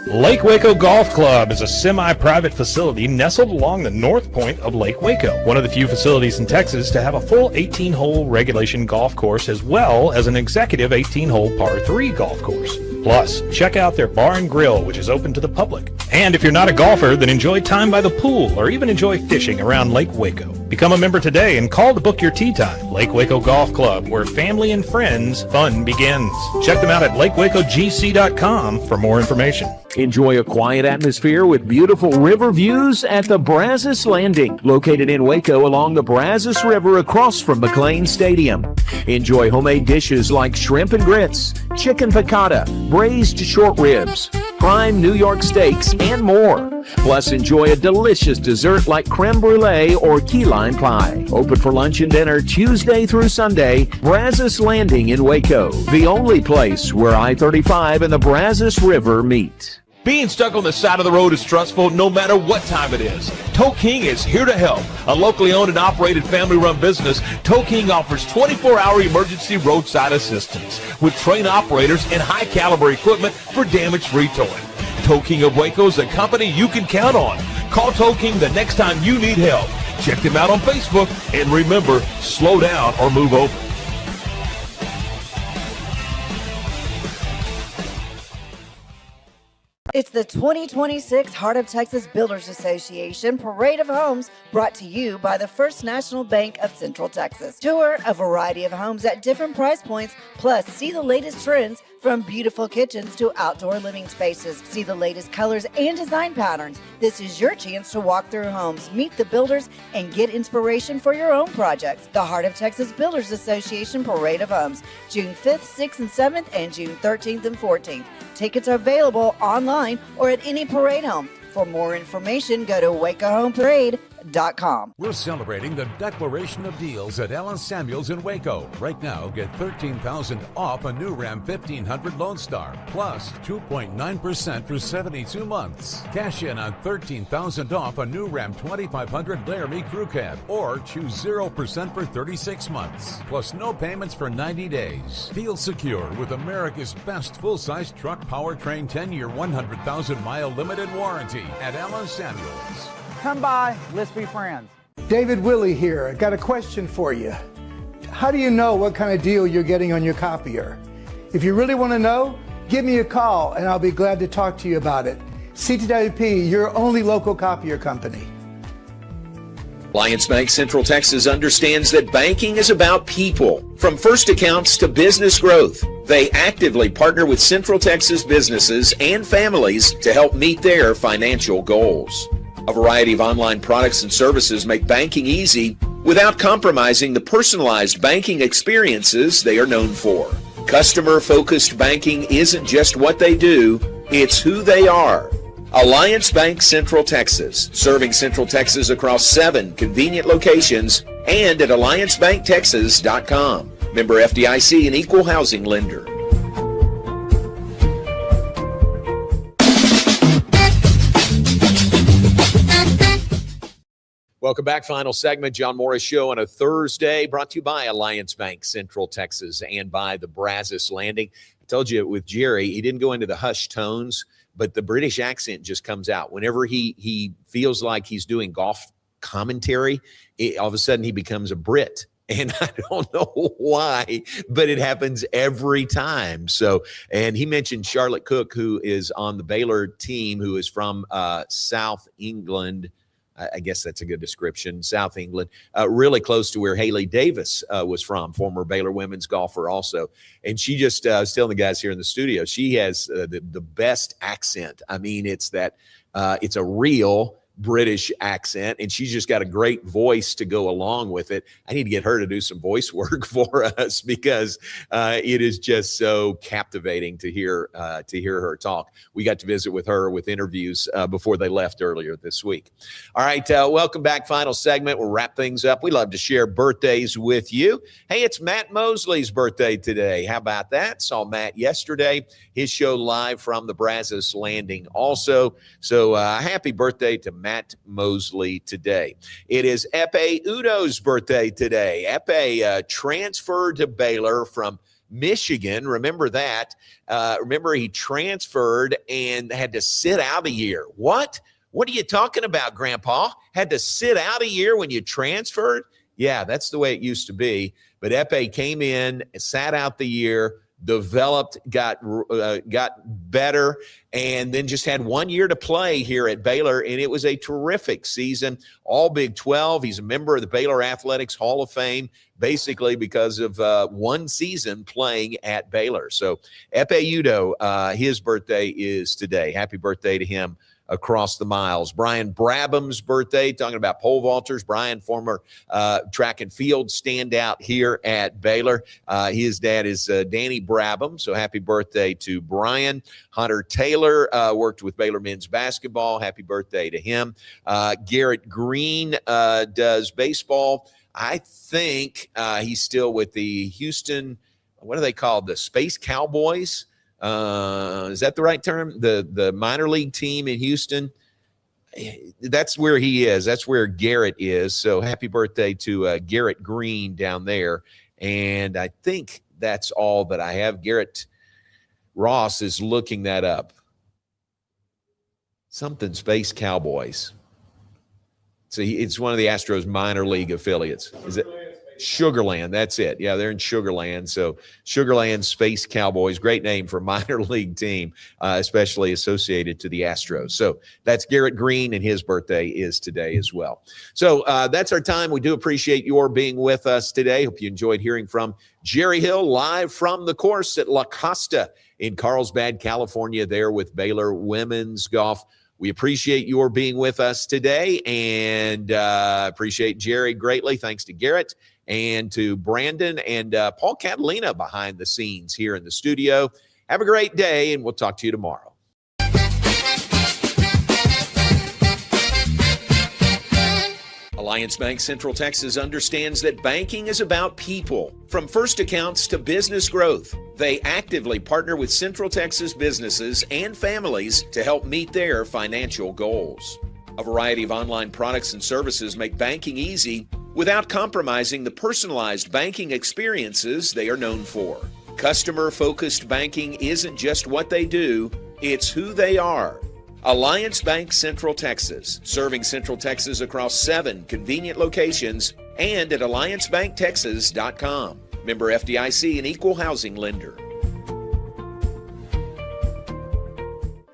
Lake Waco Golf Club is a semi-private facility nestled along the north point of Lake Waco. One of the few facilities in Texas to have a full 18-hole regulation golf course as well as an executive 18-hole par 3 golf course. Plus, check out their bar and grill, which is open to the public. And if you're not a golfer, then enjoy time by the pool or even enjoy fishing around Lake Waco. Become a member today and call to book your tee time. Lake Waco Golf Club, where family and friends fun begins. Check them out at lakewacogc.com for more information. Enjoy a quiet atmosphere with beautiful river views at the Brazos Landing, located in Waco along the Brazos River across from McLean Stadium. Enjoy homemade dishes like shrimp and grits, chicken piccata, braised short ribs, prime New York steaks, and more. Plus, enjoy a delicious dessert like creme brulee or key lime pie. Open for lunch and dinner Tuesday through Sunday. Brazos Landing in Waco, the only place where I-35 and the Brazos River meet. Being stuck on the side of the road is stressful no matter what time it is. Tow King is here to help. A locally owned and operated family-run business, Tow King offers 24-hour emergency roadside assistance with trained operators and high-caliber equipment for damage-free towing. Tow King of Waco is a company you can count on. Call Tow King the next time you need help. Check them out on Facebook, and remember, slow down or move over. It's the 2026 Heart of Texas Builders Association Parade of Homes, brought to you by the First National Bank of Central Texas. Tour a variety of homes at different price points, plus see the latest trends From beautiful kitchens to outdoor living spaces, see the latest colors and design patterns. This is your chance to walk through homes, meet the builders, and get inspiration for your own projects. The Heart of Texas Builders Association Parade of Homes, June 5th, 6th, and 7th, and June 13th and 14th. Tickets are available online or at any parade home. For more information, go to WacoHomeParade.com. We're celebrating the Declaration of Deals at Ellen Samuels in Waco. Right now, get $13,000 off a new Ram 1500 Lone Star, plus 2.9% for 72 months. Cash in on $13,000 off a new Ram 2500 Laramie Crew Cab, or choose 0% for 36 months, plus no payments for 90 days. Feel secure with America's best full-size truck powertrain 10-year, 100,000-mile limited warranty at Ellen Samuels. Come by, let's be friends. David Willey here. I got a question for you. How do you know what kind of deal you're getting on your copier? If you really want to know, give me a call and I'll be glad to talk to you about it. CTWP, your only local copier company. Alliance Bank Central Texas understands that banking is about people. From first accounts to business growth, they actively partner with Central Texas businesses and families to help meet their financial goals. A variety of online products and services make banking easy without compromising the personalized banking experiences they are known for. Customer-focused banking isn't just what they do, it's who they are. Alliance Bank Central Texas, serving Central Texas across 7 convenient locations and at alliancebanktexas.com. Member FDIC, an equal housing lender. Welcome back. Final segment, John Morris Show on a Thursday, brought to you by Alliance Bank Central Texas and by the Brazos Landing. I told you with Jerry, he didn't go into the hushed tones, but the British accent just comes out. Whenever he feels like he's doing golf commentary, all of a sudden he becomes a Brit. And I don't know why, but it happens every time. So, and he mentioned Charlotte Cook, who is on the Baylor team, who is from South England. I guess that's a good description. South England, really close to where Haley Davis was from, former Baylor women's golfer also. And she just was telling the guys here in the studio, she has the best accent. I mean, it's that it's a real British accent, and she's just got a great voice to go along with it. I need to get her to do some voice work for us because it is just so captivating to hear her talk. We got to visit with her with interviews before they left earlier this week. All right, welcome back. Final segment. We'll wrap things up. We love to share birthdays with you. Hey, it's Matt Mosley's birthday today. How about that? Saw Matt yesterday. His show live from the Brazos Landing also. So happy birthday to Matt Mosley today. It is Epe Udo's birthday today. Epe transferred to Baylor from Michigan. Remember that. Remember he transferred and had to sit out a year. What? What are you talking about, Grandpa? Had to sit out a year when you transferred? Yeah, that's the way it used to be. But Epe came in, sat out the year, developed, got better, and then just had 1 year to play here at Baylor, and it was a terrific season. All Big 12. He's a member of the Baylor Athletics Hall of Fame, basically because of one season playing at Baylor. So Epe Udo, his birthday is today. Happy birthday to him across the miles. Brian Brabham's birthday, talking about pole vaulters. Brian, former track and field standout here at Baylor. His dad is Danny Brabham, so happy birthday to Brian. Hunter Taylor worked with Baylor men's basketball. Happy birthday to him. Garrett Green does baseball. I think he's still with the Houston, what are they called? The Space Cowboys? Is that the right term? The minor league team in Houston. That's where he is. That's where Garrett is. So happy birthday to Garrett Green down there. And I think that's all that I have. Garrett Ross is looking that up. Something Space Cowboys. So it's one of the Astros minor league affiliates. Is it? Sugarland, that's it. Yeah, they're in Sugarland. So Sugarland Space Cowboys, great name for a minor league team, especially associated to the Astros. So that's Garrett Green, and his birthday is today as well. So that's our time. We do appreciate your being with us today. Hope you enjoyed hearing from Jerry Hill live from the course at La Costa in Carlsbad, California, there with Baylor Women's Golf. We appreciate your being with us today, and appreciate Jerry greatly. Thanks to Garrett and to Brandon and Paul Catalina behind the scenes here in the studio. Have a great day, and we'll talk to you tomorrow. Alliance Bank Central Texas understands that banking is about people. From first accounts to business growth, they actively partner with Central Texas businesses and families to help meet their financial goals. A variety of online products and services make banking easy without compromising the personalized banking experiences they are known for. Customer-focused banking isn't just what they do, it's who they are. Alliance Bank Central Texas, serving Central Texas across 7 convenient locations and at alliancebanktexas.com. Member FDIC, an equal housing lender.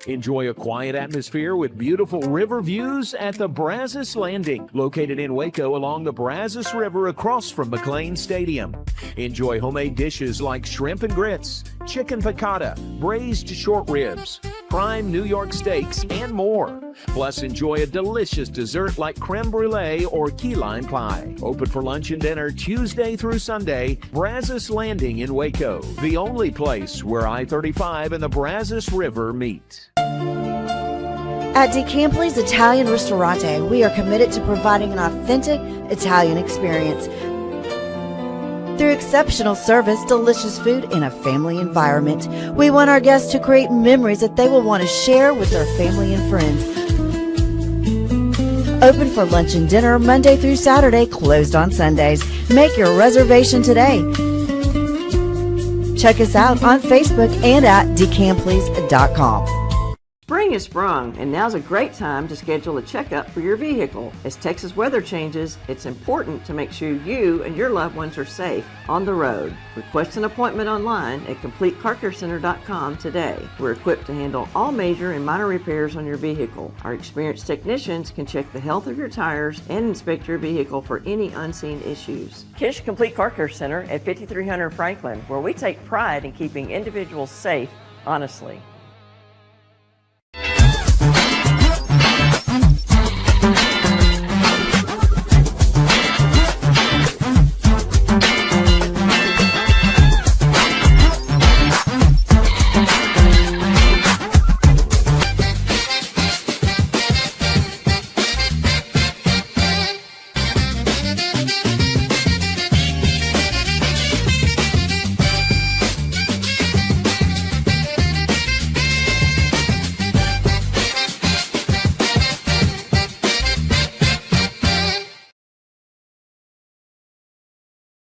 Enjoy a quiet atmosphere with beautiful river views at the Brazos Landing, located in Waco along the Brazos River across from McLean Stadium. Enjoy homemade dishes like shrimp and grits, chicken piccata, braised short ribs, prime New York steaks, and more. Plus, enjoy a delicious dessert like creme brulee or key lime pie. Open for lunch and dinner Tuesday through Sunday. Brazos Landing in Waco, the only place where I-35 and the Brazos River meet. At DeCampley's Italian Ristorante, we are committed to providing an authentic Italian experience. Through exceptional service, delicious food, and a family environment, we want our guests to create memories that they will want to share with their family and friends. Open for lunch and dinner Monday through Saturday, closed on Sundays. Make your reservation today. Check us out on Facebook and at decampleys.com. Spring has sprung, and now's a great time to schedule a checkup for your vehicle. As Texas weather changes, it's important to make sure you and your loved ones are safe on the road. Request an appointment online at CompleteCarCareCenter.com today. We're equipped to handle all major and minor repairs on your vehicle. Our experienced technicians can check the health of your tires and inspect your vehicle for any unseen issues. Kish Complete Car Care Center at 5300 Franklin, where we take pride in keeping individuals safe honestly.